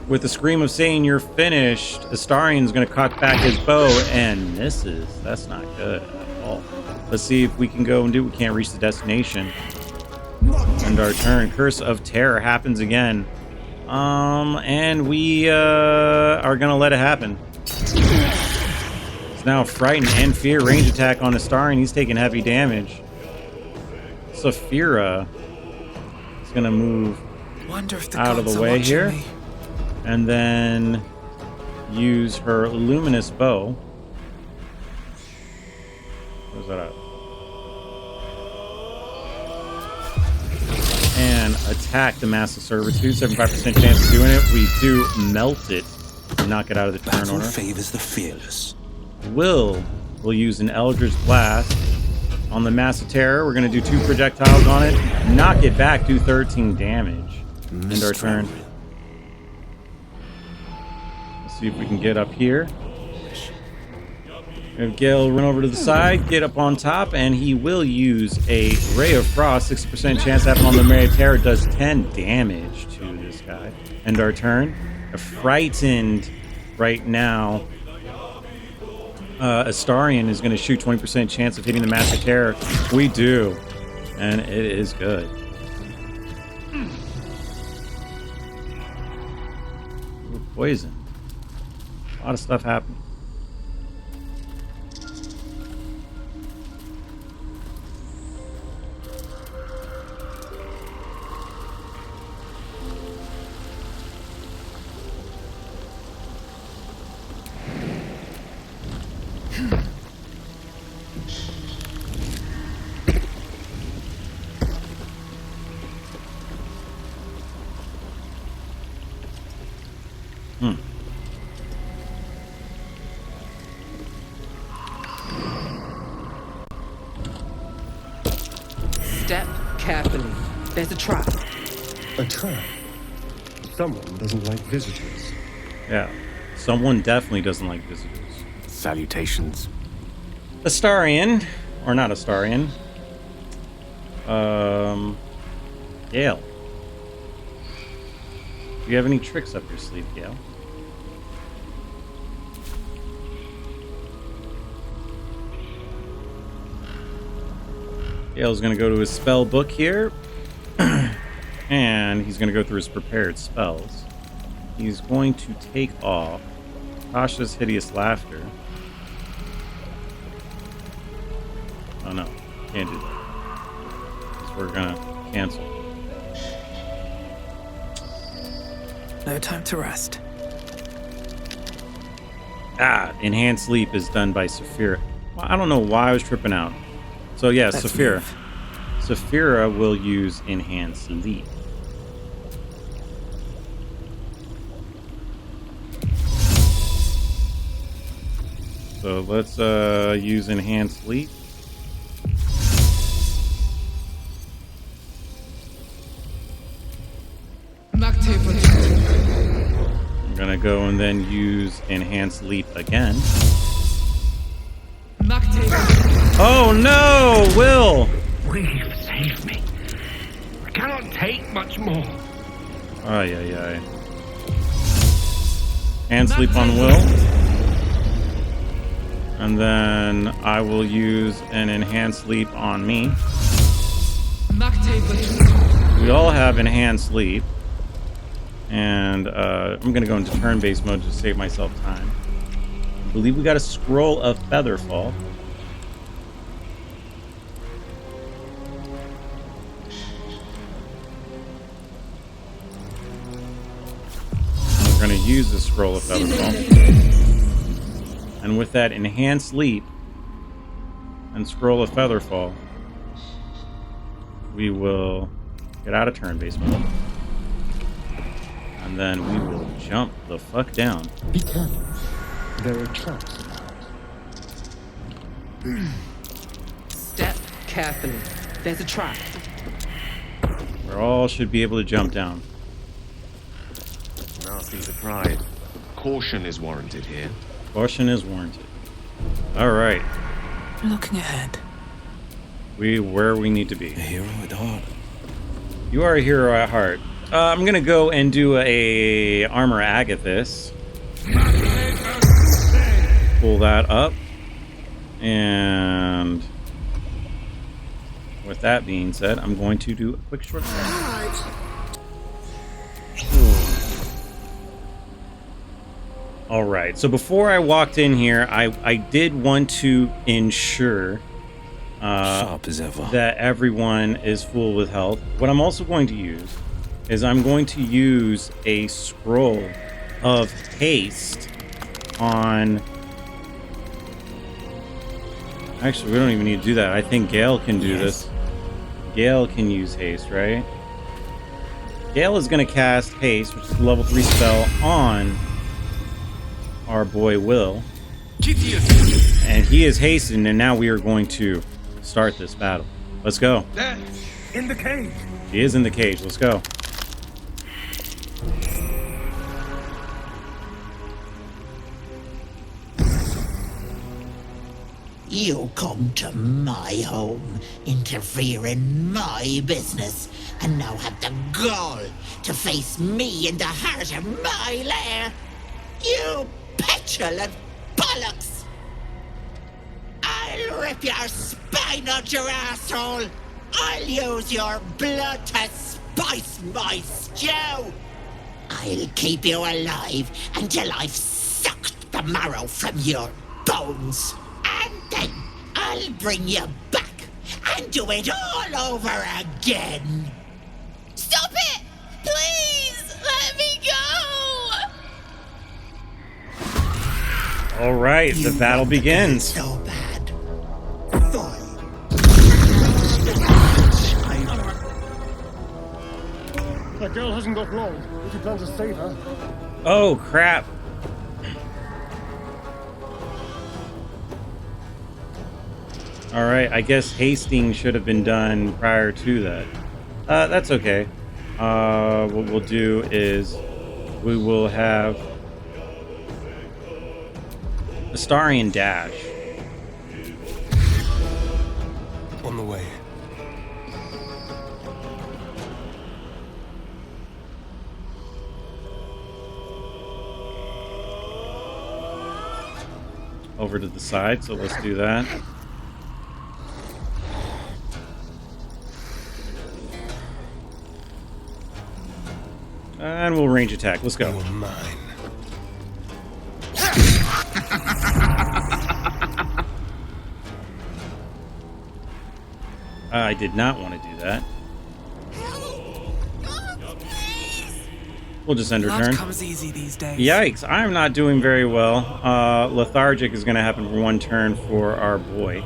With the scream of saying you're finished, Astarion's going to cock back his bow and misses. That's not good at all. Let's see if we can go and do it. We can't reach the destination. End our turn. Curse of Terror happens again. And we are going to let it happen. It's now Frighten and Fear range attack on Astarion. He's taking heavy damage. Sapphira is going to move out of the way here. And then use her luminous bow. Where's that at? And attack the Mass of Servitude. 75% chance of doing it. We do melt it. Knock it out of the turn order. Favors the fearless. Will use an Eldritch Blast on the Mass of Terror. We're going to do 2 projectiles on it. Knock it back. Do 13 damage. End our turn. See if we can get up here. We have Gale run over to the side, get up on top, and he will use a Ray of Frost. 60% chance to happen on the Mary Terror. Does 10 damage to this guy. End our turn. Frightened right now. Astarion is going to shoot 20% chance of hitting the Master Terror. We do. And it is good. Ooh, poison. A lot of stuff happening. Step carefully. There's a trap. A trap? Someone doesn't like visitors. Yeah. Someone definitely doesn't like visitors. Salutations. Astarion. Or not Astarion. Gale. Do you have any tricks up your sleeve, Gale? Gale's going to go to his spell book here. And he's going to go through his prepared spells. He's going to take off Tasha's Hideous Laughter. Oh no, can't do that. Because we're going to cancel. No time to rest. Enhanced Leap is done by Sapphira. Well, I don't know why I was tripping out. So yeah, Sapphira. Sapphira will use Enhanced Leap. So let's use Enhanced Leap. I'm gonna go and then use Enhanced Leap again. Oh no, Will! Please save me. I cannot take much more. Ay. And sleep on Will. And then I will use an Enhanced Leap on me. We all have Enhanced Leap. And I'm going to go into turn-based mode to save myself time. I believe we got a Scroll of Featherfall. We're going to use the Scroll of Featherfall. And with that enhanced leap and Scroll of Featherfall, we will get out of turn-based mode. And then we will jump the fuck down. Be careful. There are traps. Step carefully. There's a trap. We all should be able to jump down. Nasty surprise. Caution is warranted here. Caution is warranted. All right. Looking ahead. Where we need to be. A hero at heart. You are a hero at heart. I'm gonna go and do a armor agathis. Pull that up. And with that being said, I'm going to do a quick short rest. All right. So before I walked in here, I did want to ensure Sharp as ever. that everyone is full with health. What I'm also going to use is I'm going to use a scroll of haste on... Actually, we don't even need to do that. I think Gale can do this. Gale can use haste, right? Gale is going to cast haste, which is a level 3 spell, on our boy Will. And he is hastened, and now we are going to start this battle. Let's go. There, in the cage. He is in the cage. Let's go. You come to my home, interfere in my business, and now have the gall to face me in the heart of my lair. You petulant bollocks! I'll rip your spine out your asshole! I'll use your blood to spice my stew! I'll keep you alive until I've sucked the marrow from your bones! And then I'll bring you back and do it all over again! Stop it! Please! Let me go! All right, the battle begins. So bad. That girl hasn't got long. If you plan to save her. Oh, crap. All right, I guess hasting should have been done prior to that. That's okay. What we'll do is we will have Astarion dash. On the way. Over to the side, so let's do that. And we'll range attack. Let's go. You're mine. I did not want to do that. We'll just end our turn. Comes easy these days. Yikes, I'm not doing very well. Lethargic is going to happen for one turn for our boy.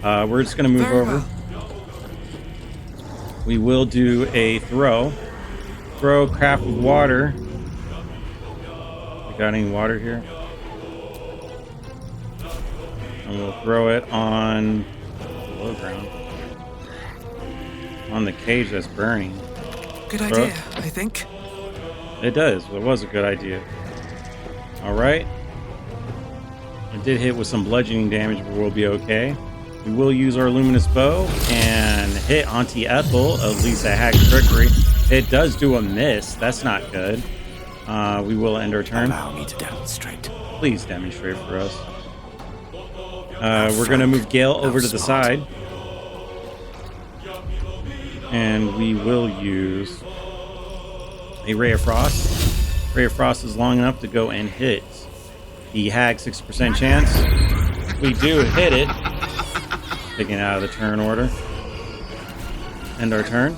We're just going to move Very over. well. We will do a throw. Throw craft of water. We got any water here? And we'll throw it on the low ground. On the cage that's burning. Good Throw. idea, I think. It does. It was a good idea. Alright. It did hit with some bludgeoning damage, but we'll be okay. We will use our luminous bow and hit Auntie Ethel, at least a hack trickery. It does do a miss. That's not good. We will end our turn. Allow me to demonstrate. Please demonstrate for us. We're going to move Gale over to the side. And we will use a Ray of Frost. Ray of Frost is long enough to go and hit the hag, 60% chance. We do hit it. Taking it out of the turn order. End our turn.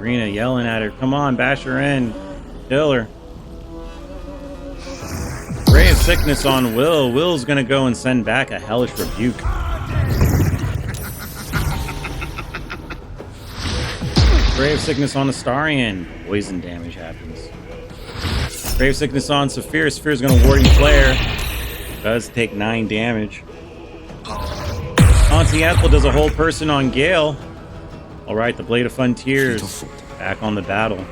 Mayrina yelling at her, come on, bash her in. Kill her. Ray of Sickness on Will. Will's gonna go and send back a Hellish Rebuke. Ray of Sickness on Astarion. Poison damage happens. Ray of Sickness on Sapphira. Saphira's gonna Warding Flare. Does take 9 damage. Auntie Ethel does a whole person on Gale. Alright, the Blade of Fun Tears. Back on the battle.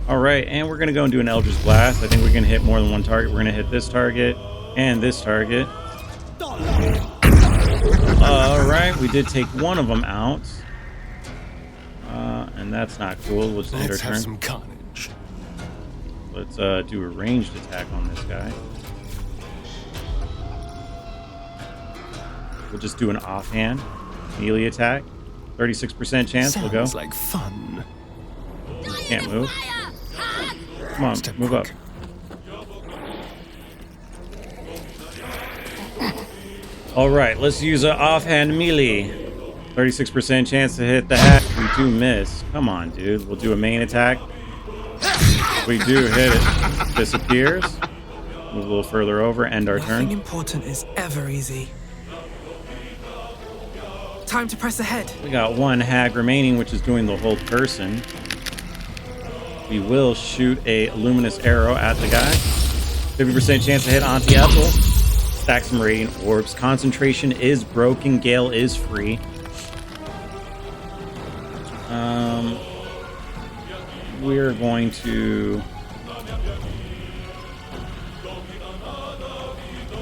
Alright, and we're going to go and do an Eldritch Blast. I think we can hit more than one target. We're going to hit this target and this target. Alright, we did take one of them out. And that's not cool. Let's end our turn. Have some carnage. Let's do a ranged attack on this guy. We'll just do an offhand melee attack. 36% chance. We'll go. Sounds like fun. Can't move. Come on, move up. All right, let's use an offhand melee. 36% chance to hit the hat. We do miss. Come on, dude. We'll do a main attack. We do hit it. Disappears. Move a little further over. End our turn. Nothing important is ever easy. Time to press ahead. We got one hag remaining, which is doing the whole person. We will shoot a luminous arrow at the guy. 50% chance to hit Auntie Ethel. Stack some radiant orbs. Concentration is broken. Gale is free. We're going to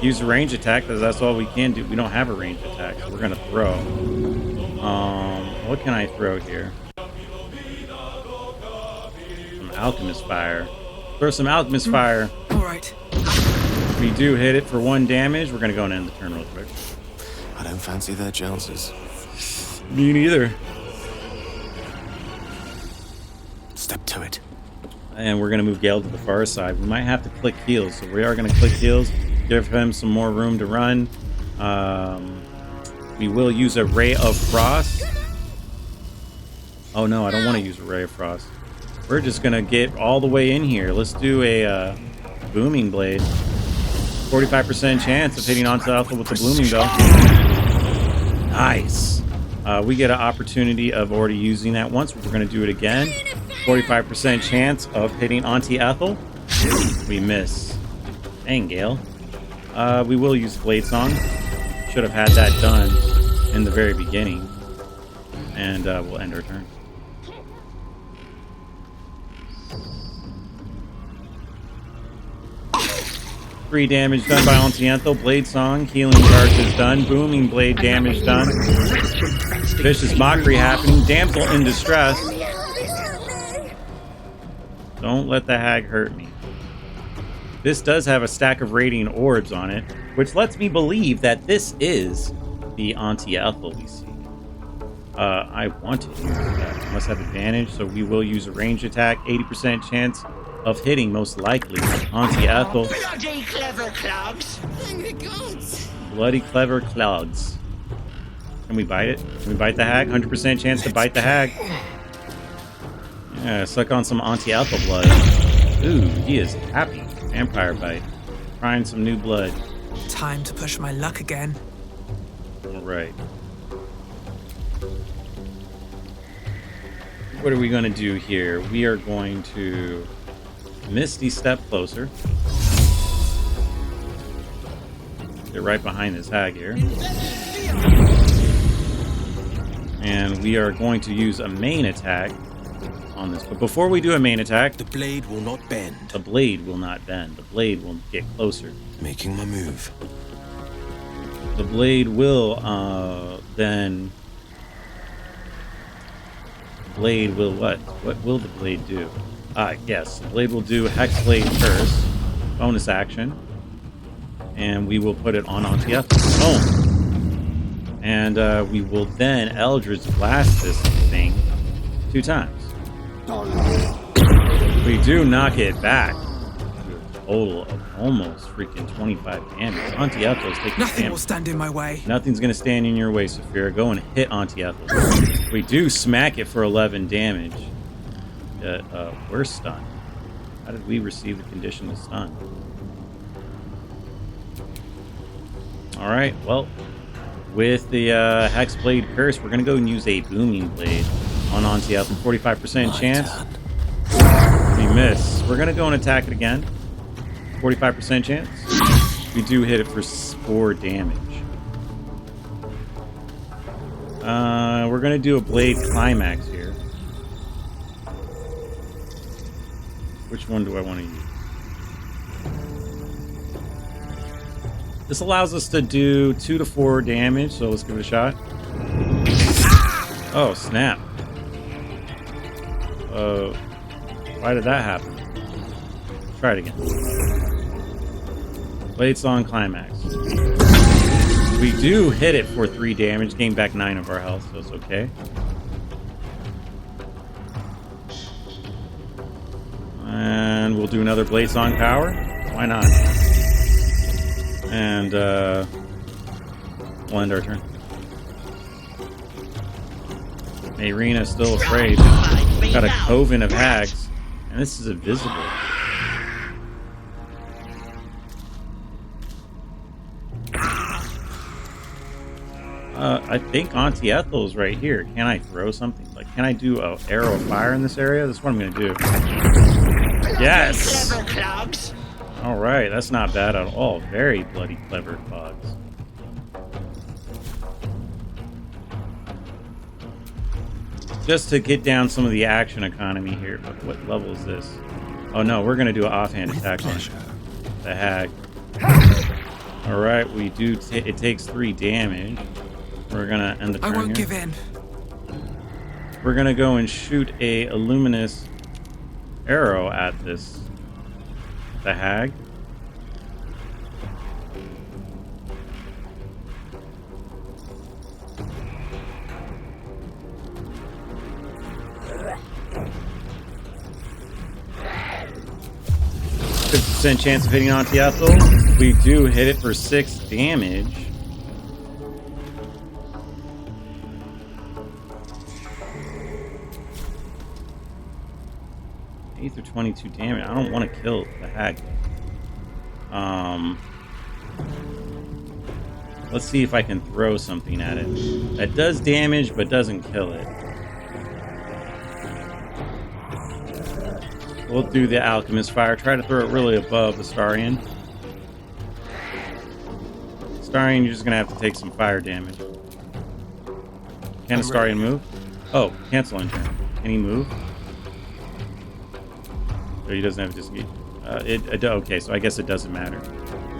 use a range attack because that's all we can do. We don't have a range attack, so we're going to throw. What can I throw here? Some Alchemist Fire. Throw some Alchemist Fire. All right. We do hit it for 1 damage. We're going to go and end the turn real quick. I don't fancy their chances. Me neither. Step to it. And we're going to move Gale to the far side. We might have to click heals, so we are going to click heals. Give him some more room to run. We will use a Ray of Frost. Oh no, I don't want to use a Ray of Frost. We're just going to get all the way in here. Let's do a Booming Blade. 45% chance of hitting Auntie Ethel with the Blooming Bell. Nice. We get an opportunity of already using that once. We're going to do it again. 45% chance of hitting Auntie Ethel. We miss. Dang, Gale. We will use Blade Song. Should have had that done in the very beginning. And we'll end our turn. Free damage done by Auntie Ethel. Blade Song. Healing Charge is done. Booming Blade damage done. Vicious Mockery happening. Damsel in Distress. Don't let the hag hurt me. This does have a stack of Radiant Orbs on it, which lets me believe that this is the Auntie Ethel we see. I want to use that. Must have advantage, so we will use a range attack. 80% chance of hitting, most likely, Auntie Ethel. Bloody clever clogs! Thank the gods! Bloody clever clouds. Can we bite it? Can we bite the hag? 100% chance to bite the hag. Yeah, suck on some Auntie Ethel blood. Ooh, he is happy. Vampire bite. Trying some new blood. Time to push my luck again. Alright. What are we going to do here? We are going to Misty step closer. Get right behind this hag here. And we are going to use a main attack on this. But before we do a main attack, the blade will not bend. The blade will not bend. The blade will get closer. Making my move. The blade will then. Blade will what? What will the blade do? Yes, the blade will do Hexblade Curse, bonus action, and we will put it on Auntie Ethel. Boom. And we will then Eldritch Blast this thing 2 times. We do knock it back. A total of almost freaking 25 damage. Auntie Ethel's taking Nothing will stand in my way. Nothing's going to stand in your way, Sapphira. Go and hit Auntie Ethel. We do smack it for 11 damage. We're stunned. How did we receive the condition of stun? Alright, well, with the Hex Blade Curse, we're going to go and use a Booming Blade on Auntie Ethel. 45% chance. We miss. We're going to go and attack it again. 45% chance. We do hit it for 4 damage. We're going to do a Blade Climax here. Which one do I want to use? This allows us to do 2 to 4 damage, so let's give it a shot. Oh, snap. Why did that happen? Try it again. Blade Song Climax. We do hit it for 3 damage, gain back 9 of our health, so it's okay. And we'll do another Blade Song Power. Why not? And we'll end our turn. Mayrina's still afraid. Got a coven of hags, and this is invisible. I think Auntie Ethel is right here. Can I throw something? Like, can I do an arrow of fire in this area? That's what I'm going to do. Yes! Alright, that's not bad at all. Very bloody clever clogs. Just to get down some of the action economy here. What level is this? Oh no, we're going to do an offhand attack on the hag. Alright, we do. It takes 3 damage. We're going to end the turn. I won't here. give in. We're going to go and shoot a luminous arrow at the hag. % chance of hitting Auntie Ethel. We do hit it for 6 damage. Or 22 damage. I don't want to kill the hag. Let's see if I can throw something at it that does damage but doesn't kill it. We'll do the Alchemist Fire. Try to throw it really above the Astarion. Astarion, you're just gonna have to take some fire damage. Can Astarion move? Oh, cancel on turn. Can he move? He doesn't have to just okay, so I guess it doesn't matter.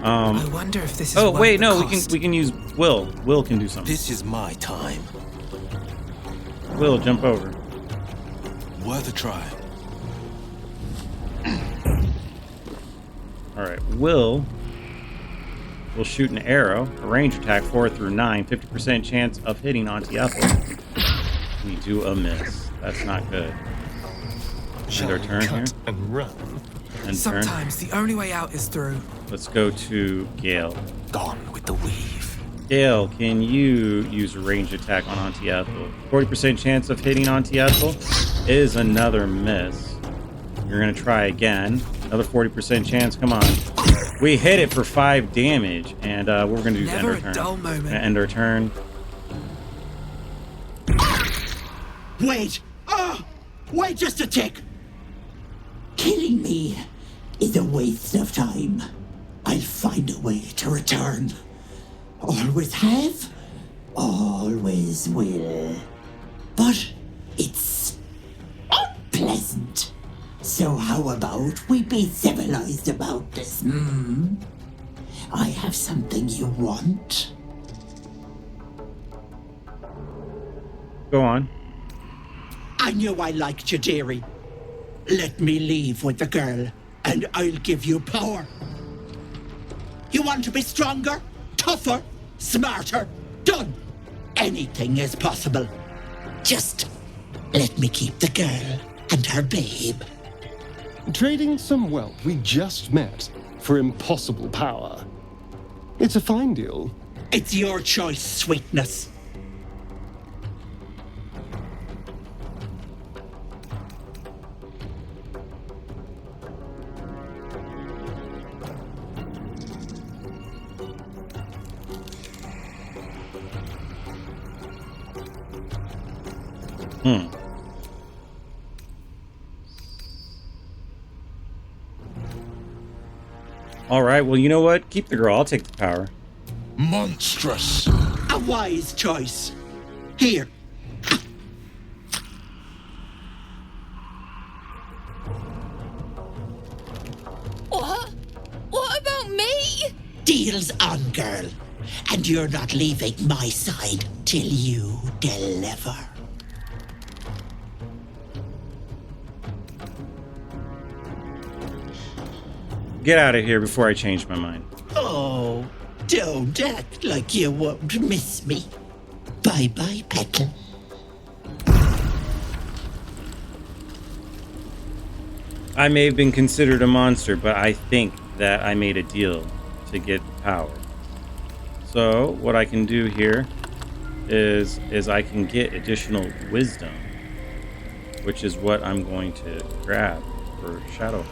I wonder if this is. Oh wait, no, we can use Will. Will can do something. This is my time. Will, jump over. Worth a try. All right, Will shoot an arrow, a range attack 4 through 9, 50% chance of hitting Auntie Ethel. We do a miss. That's not good. End our turn here. And run. End Sometimes turn. the only way out is through. Let's go to Gale. Gone with the weave. Gale, can you use a range attack on Auntie Ethel? 40% chance of hitting Auntie Ethel is another miss. You're going to try again. Another 40% chance. Come on. We hit it for 5 damage, and what we're going to do is end our turn. Never a dull moment. End our turn. Wait! Wait just a tick! Killing me is a waste of time. I'll find a way to return. Always have, always will. But it's unpleasant. So how about we be civilized about this, I have something you want. Go on. I knew I liked you, dearie. Let me leave with the girl, and I'll give you power. You want to be stronger, tougher, smarter? Done. Anything is possible. Just let me keep the girl and her babe. Trading some wealth we just met for impossible power. It's a fine deal. It's your choice, sweetness. Alright, well, you know what? Keep the girl. I'll take the power. Monstrous. A wise choice. Here. What about me? Deal's on, girl. And you're not leaving my side till you deliver. Get out of here before I change my mind. Oh, don't act like you won't miss me. Bye-bye, Petal. I may have been considered a monster, but I think that I made a deal to get power. So what I can do here is I can get additional wisdom, which is what I'm going to grab for Shadowheart.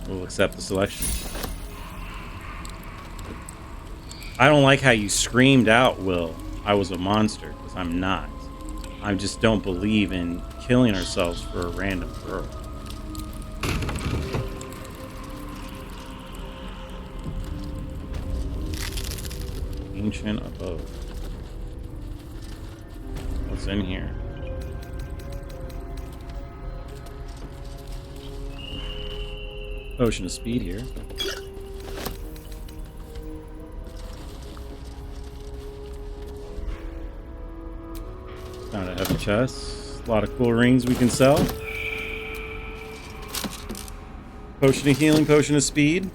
We'll accept the selection. I don't like how you screamed out, Will, I was a monster, because I'm not. I just don't believe in killing ourselves for a random girl. Ancient abode. What's in here? Potion of speed here. Found a heavy chest. A lot of cool rings we can sell. Potion of healing, potion of speed.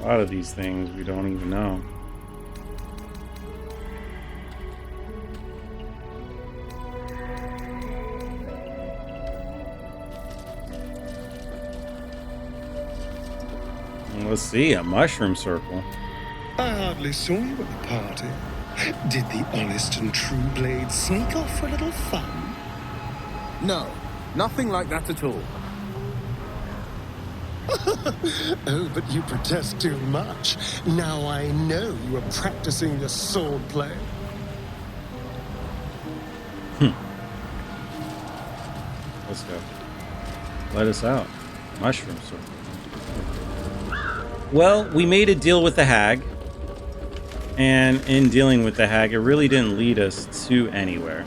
A lot of these things we don't even know. Let's see, a mushroom circle. I hardly saw you at the party. Did the honest and true blade sneak off for a little fun? No, nothing like that at all. Oh, but you protest too much. Now I know you are practicing your sword play. Let's go. Let us out. Mushroom circle. Well, we made a deal with the hag, and in dealing with the hag, it really didn't lead us to anywhere.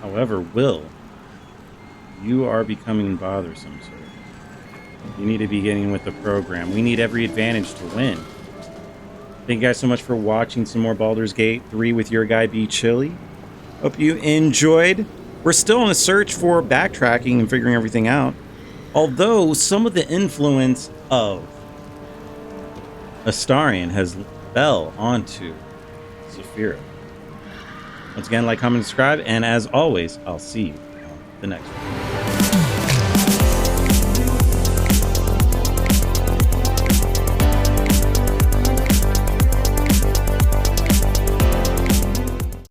However, Will, you are becoming bothersome, sir. You need to be getting with the program. We need every advantage to win. Thank you guys so much for watching some more Baldur's Gate 3 with your guy, B. Chili. Hope you enjoyed. We're still on a search for backtracking and figuring everything out. Although some of the influence of Astarion has fell onto Sapphira. Once again, like, comment, subscribe, and as always, I'll see you on the next one.